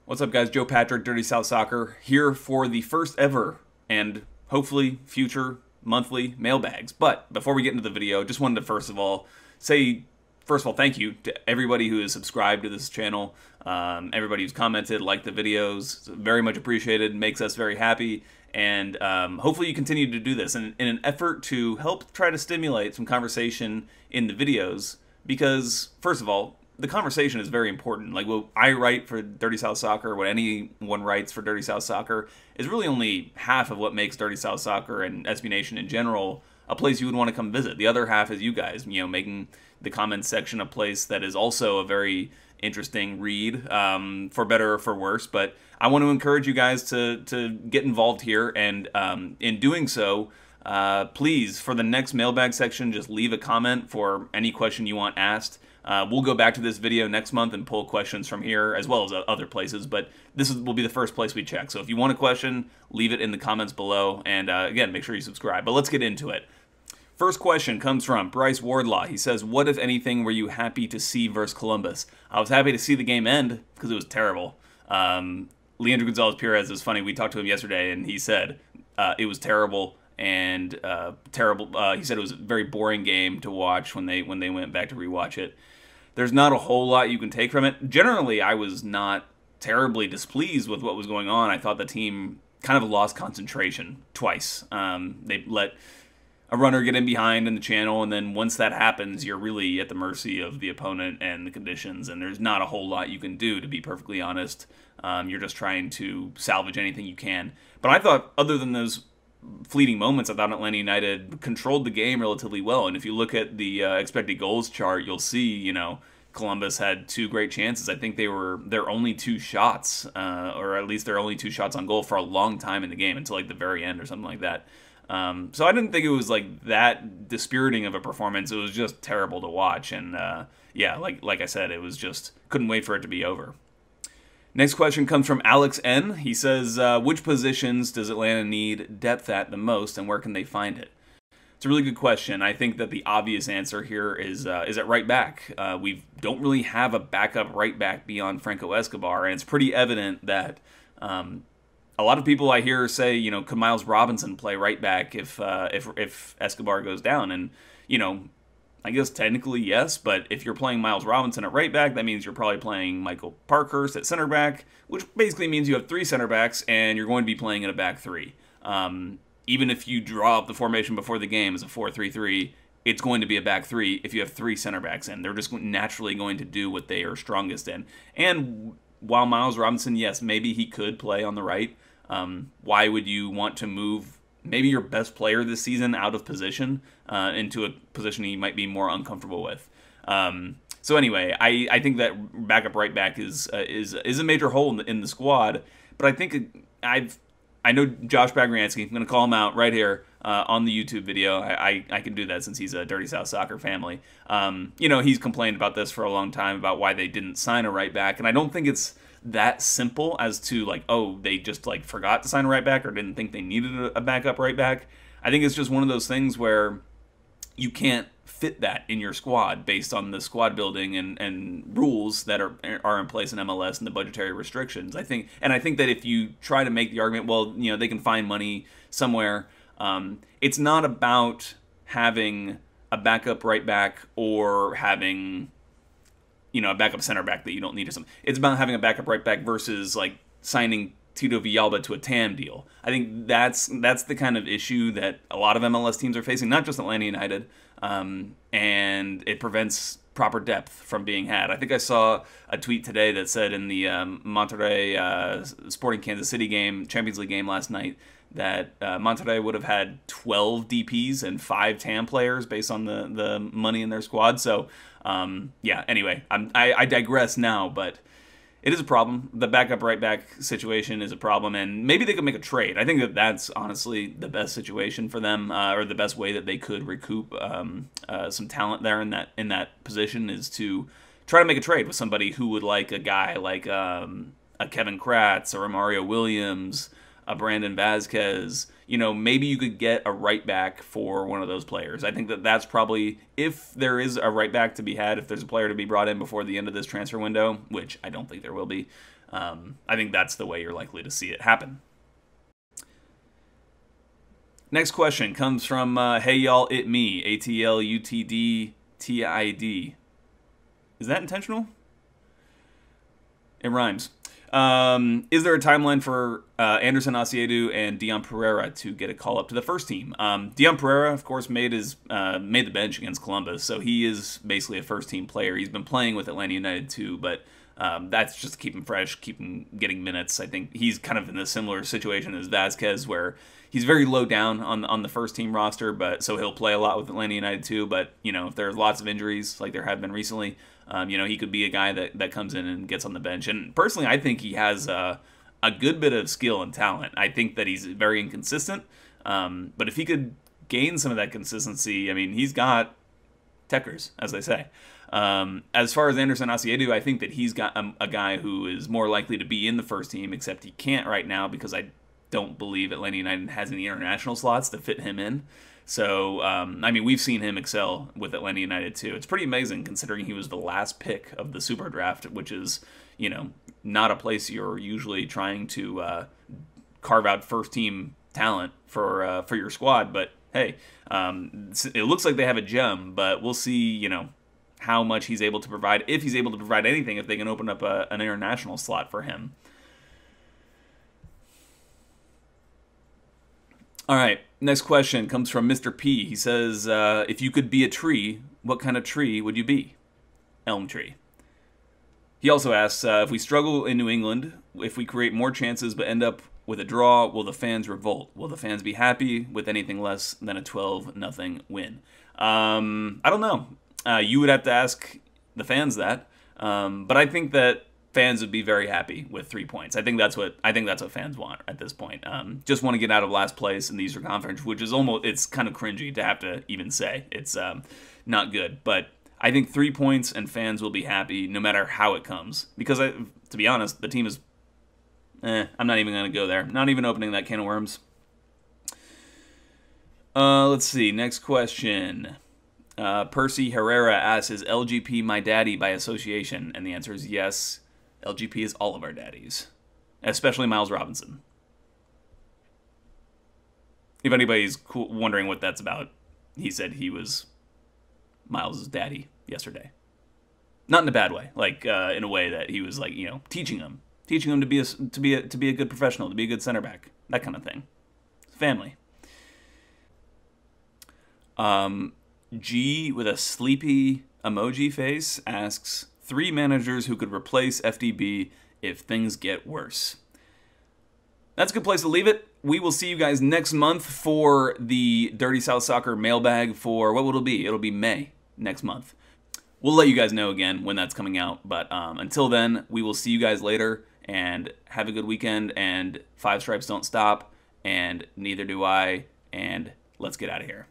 What's up, guys? Joe Patrick, Dirty South Soccer, here for the first ever and hopefully future monthly mailbags. But before we get into the video, just wanted to first of all thank you to everybody who has subscribed to this channel, everybody who's commented, liked the videos. Very much appreciated, makes us very happy, and hopefully you continue to do this in an effort to help try to stimulate some conversation in the videos, because first of all, the conversation is very important. Like what I write for Dirty South Soccer, what anyone writes for Dirty South Soccer, is really only half of what makes Dirty South Soccer and SB Nation in general a place you would want to come visit. The other half is you guys, making the comments section a place that is also a very interesting read, for better or for worse. But I want to encourage you guys to get involved here, and in doing so, please, for the next mailbag section, just leave a comment for any question you want asked. We'll go back to this video next month and pull questions from here as well as other places, but this will be the first place we check. So if you want a question, leave it in the comments below, and again, make sure you subscribe. But let's get into it. First question comes from Bryce Wardlaw. He says, what, if anything, were you happy to see versus Columbus? I was happy to see the game end because it was terrible. Leandro Gonzalez-Pirez is funny. We talked to him yesterday, and he said it was terrible. And terrible. He said it was a very boring game to watch when they went back to rewatch it. There's not a whole lot you can take from it. Generally, I was not terribly displeased with what was going on. I thought the team kind of lost concentration twice. They let a runner get in behind in the channel, and then once that happens, you're really at the mercy of the opponent and the conditions, and there's not a whole lot you can do, to be perfectly honest. You're just trying to salvage anything you can. But I thought, other than those fleeting moments, I thought Atlanta United controlled the game relatively well. And if you look at the expected goals chart, you'll see, Columbus had two great chances. I think they were their only two shots, or at least their only two shots on goal for a long time in the game, until like the very end or something like that. So I didn't think it was like that dispiriting of a performance. It was just terrible to watch. And yeah, like I said, it was just, couldn't wait for it to be over. Next question comes from Alex N. He says, which positions does Atlanta need depth at the most, and where can they find it? It's a really good question. I think that the obvious answer here is at right back. We don't really have a backup right back beyond Franco Escobar, and it's pretty evident that a lot of people I hear say, could Miles Robinson play right back if Escobar goes down? And, I guess technically yes, but if you're playing Miles Robinson at right back, that means you're probably playing Michael Parkhurst at center back, which basically means you have three center backs and you're going to be playing in a back three. Even if you draw up the formation before the game as a 4-3-3, it's going to be a back three if you have three center backs in. They're just naturally going to do what they are strongest in. And while Miles Robinson, yes, maybe he could play on the right, why would you want to move maybe your best player this season out of position into a position he might be more uncomfortable with? So anyway, I think that backup right back is a major hole in the squad. But I think I know Josh Bagriansky. I'm going to call him out right here on the YouTube video. I can do that since he's a Dirty South Soccer family. He's complained about this for a long time about why they didn't sign a right back, and I don't think it's that simple as to like, oh, they just like forgot to sign a right back or didn't think they needed a backup right back. I think it's just one of those things where you can't fit that in your squad based on the squad building and rules that are in place in MLS and the budgetary restrictions. I think that if you try to make the argument, well, they can find money somewhere, it's not about having a backup right back or having a backup center back that you don't need or something. It's about having a backup right back versus like signing Tito Villalba to a TAM deal. I think that's the kind of issue that a lot of MLS teams are facing, not just Atlanta United, and it prevents proper depth from being had. I think I saw a tweet today that said in the Monterrey Sporting Kansas City game, Champions League game last night, that Monterrey would have had 12 DPs and 5 TAM players based on the money in their squad. So yeah, anyway, I digress now, but it is a problem. The backup right back situation is a problem, and maybe they could make a trade. I think that that's honestly the best situation for them, or the best way that they could recoup some talent there in that position, is to try to make a trade with somebody who would like a guy like a Kevin Kratz or a Mario Williams, a Brandon Vazquez. Maybe you could get a right back for one of those players. I think that that's probably, if there is a right back to be had, if there's a player to be brought in before the end of this transfer window, which I don't think there will be, I think that's the way you're likely to see it happen. Next question comes from Hey Y'all It Me, ATLUTDTID. Is that intentional? It rhymes. Is there a timeline for Anderson OCA and Deon Pereira to get a call up to the first team? Deon Pereira, of course, made the bench against Columbus, so he is basically a first team player. He's been playing with Atlanta United too, but that's just to keep him fresh, keep him getting minutes. I think he's kind of in a similar situation as Vasquez, where he's very low down on the first team roster, but so he'll play a lot with Atlanta United too. But if there's lots of injuries like there have been recently, he could be a guy that comes in and gets on the bench. And personally, I think he has a good bit of skill and talent. I think that he's very inconsistent, but if he could gain some of that consistency, I mean, he's got techers, as they say. As far as Anderson OCA, I think that he's got a guy who is more likely to be in the first team, except he can't right now because I don't believe Atlanta United has any international slots to fit him in. So, I mean, we've seen him excel with Atlanta United too. It's pretty amazing considering he was the last pick of the Super Draft, which is, not a place you're usually trying to carve out first-team talent for your squad. But hey, it looks like they have a gem, but we'll see, how much he's able to provide, if he's able to provide anything, if they can open up an international slot for him. All right, next question comes from Mr. P. He says, if you could be a tree, what kind of tree would you be? Elm tree. He also asks, if we struggle in New England, if we create more chances but end up with a draw, will the fans revolt? Will the fans be happy with anything less than a 12-0 win? I don't know. You would have to ask the fans that. But I think that fans would be very happy with 3 points. I think that's what fans want at this point. Just want to get out of last place in the Eastern Conference, which is it's kind of cringy to have to even say. It's not good, but I think 3 points and fans will be happy no matter how it comes. Because to be honest, the team is. I'm not even going to go there. Not even opening that can of worms. Let's see. Next question. Percy Herrera asks, is LGP my daddy by association? And the answer is yes. LGP is all of our daddies, especially Miles Robinson. If anybody's wondering what that's about, he said he was Miles' daddy yesterday. Not in a bad way, like in a way that he was like, teaching him to be a good professional, to be a good center back, that kind of thing. Family. G with a sleepy emoji face asks, 3 managers who could replace FDB if things get worse. That's a good place to leave it. We will see you guys next month for the Dirty South Soccer mailbag for, what will it be? It'll be May next month. We'll let you guys know again when that's coming out, but until then, we will see you guys later, and have a good weekend, and 5 stripes don't stop, and neither do I, and let's get out of here.